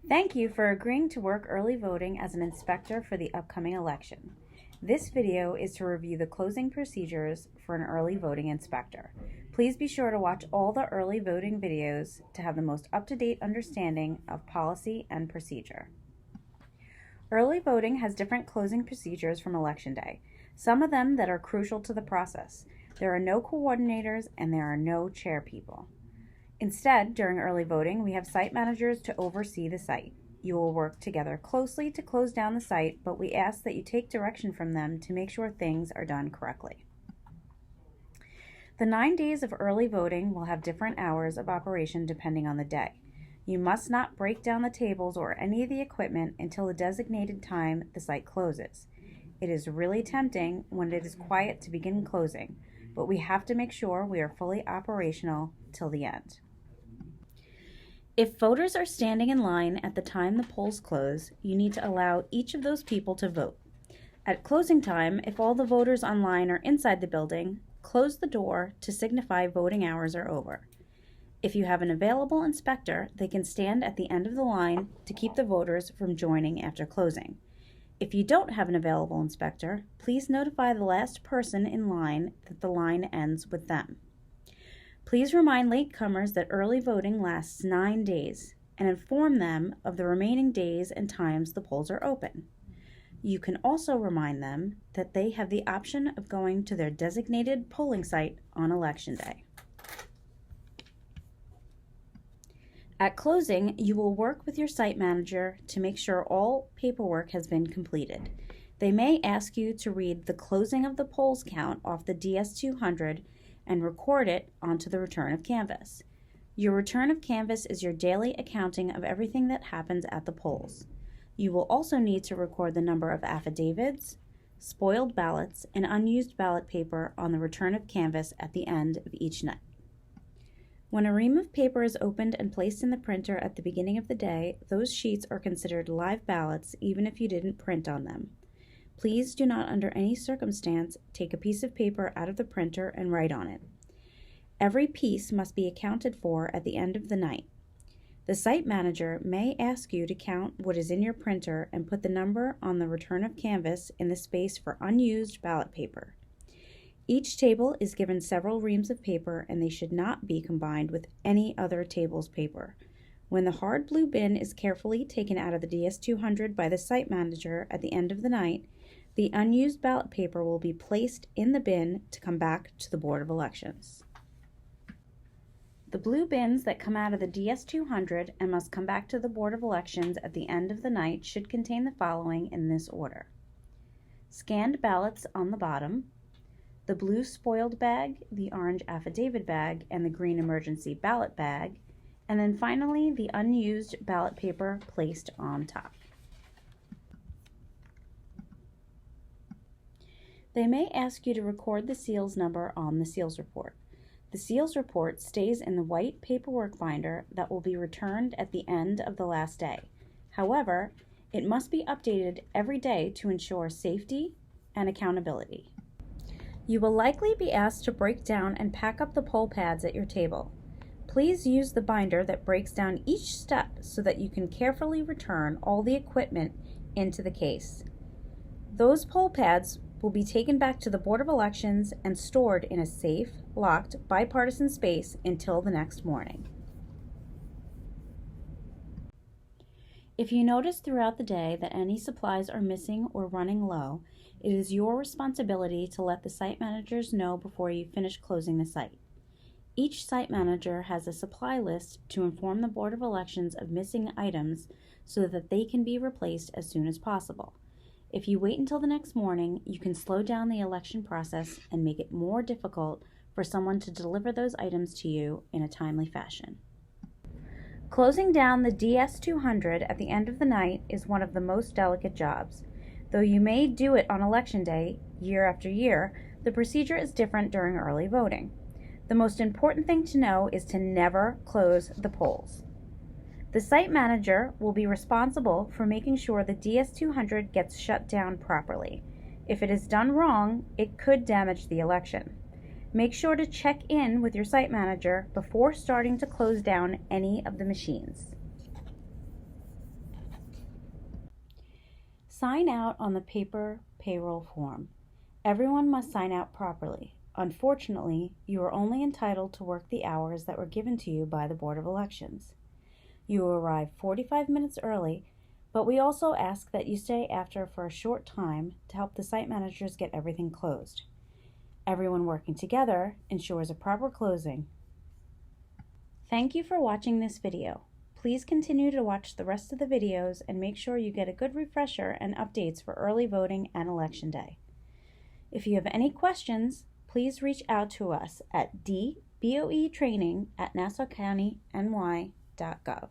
Thank you for agreeing to work early voting as an inspector for the upcoming election. This video is to review the closing procedures for an early voting inspector. Please be sure to watch all the early voting videos to have the most up-to-date understanding of policy and procedure. Early voting has different closing procedures from Election Day, some of them that are crucial to the process. There are no coordinators and there are no chair people. Instead, during early voting, we have site managers to oversee the site. You will work together closely to close down the site, but we ask that you take direction from them to make sure things are done correctly. The 9 days of early voting will have different hours of operation depending on the day. You must not break down the tables or any of the equipment until the designated time the site closes. It is really tempting when it is quiet to begin closing, but we have to make sure we are fully operational till the end. If voters are standing in line at the time the polls close, you need to allow each of those people to vote. At closing time, if all the voters online are inside the building, close the door to signify voting hours are over. If you have an available inspector, they can stand at the end of the line to keep the voters from joining after closing. If you don't have an available inspector, please notify the last person in line that the line ends with them. Please remind latecomers that early voting lasts 9 days and inform them of the remaining days and times the polls are open. You can also remind them that they have the option of going to their designated polling site on Election Day. At closing, you will work with your site manager to make sure all paperwork has been completed. They may ask you to read the closing of the polls count off the DS200 and record it onto the return of canvass. Your return of canvass is your daily accounting of everything that happens at the polls. You will also need to record the number of affidavits, spoiled ballots, and unused ballot paper on the return of canvass at the end of each night. When a ream of paper is opened and placed in the printer at the beginning of the day, those sheets are considered live ballots even if you didn't print on them. Please do not under any circumstance take a piece of paper out of the printer and write on it. Every piece must be accounted for at the end of the night. The site manager may ask you to count what is in your printer and put the number on the return of canvass in the space for unused ballot paper. Each table is given several reams of paper and they should not be combined with any other table's paper. When the hard blue bin is carefully taken out of the DS200 by the site manager at the end of the night, the unused ballot paper will be placed in the bin to come back to the Board of Elections. The blue bins that come out of the DS200 and must come back to the Board of Elections at the end of the night should contain the following in this order: scanned ballots on the bottom, the blue spoiled bag, the orange affidavit bag, and the green emergency ballot bag, and then finally the unused ballot paper placed on top. They may ask you to record the seals number on the seals report. The seals report stays in the white paperwork binder that will be returned at the end of the last day. However, it must be updated every day to ensure safety and accountability. You will likely be asked to break down and pack up the poll pads at your table. Please use the binder that breaks down each step so that you can carefully return all the equipment into the case. Those poll pads will be taken back to the Board of Elections and stored in a safe, locked, bipartisan space until the next morning. If you notice throughout the day that any supplies are missing or running low, it is your responsibility to let the site managers know before you finish closing the site. Each site manager has a supply list to inform the Board of Elections of missing items so that they can be replaced as soon as possible. If you wait until the next morning, you can slow down the election process and make it more difficult for someone to deliver those items to you in a timely fashion. Closing down the DS200 at the end of the night is one of the most delicate jobs. Though you may do it on Election Day, year after year, the procedure is different during early voting. The most important thing to know is to never close the polls. The site manager will be responsible for making sure the DS200 gets shut down properly. If it is done wrong, it could damage the election. Make sure to check in with your site manager before starting to close down any of the machines. Sign out on the paper payroll form. Everyone must sign out properly. Unfortunately, you are only entitled to work the hours that were given to you by the Board of Elections. You will arrive 45 minutes early, but we also ask that you stay after for a short time to help the site managers get everything closed. Everyone working together ensures a proper closing. Thank you for watching this video. Please continue to watch the rest of the videos and make sure you get a good refresher and updates for early voting and Election Day. If you have any questions, please reach out to us at dboetraining@nassaucountynY.gov.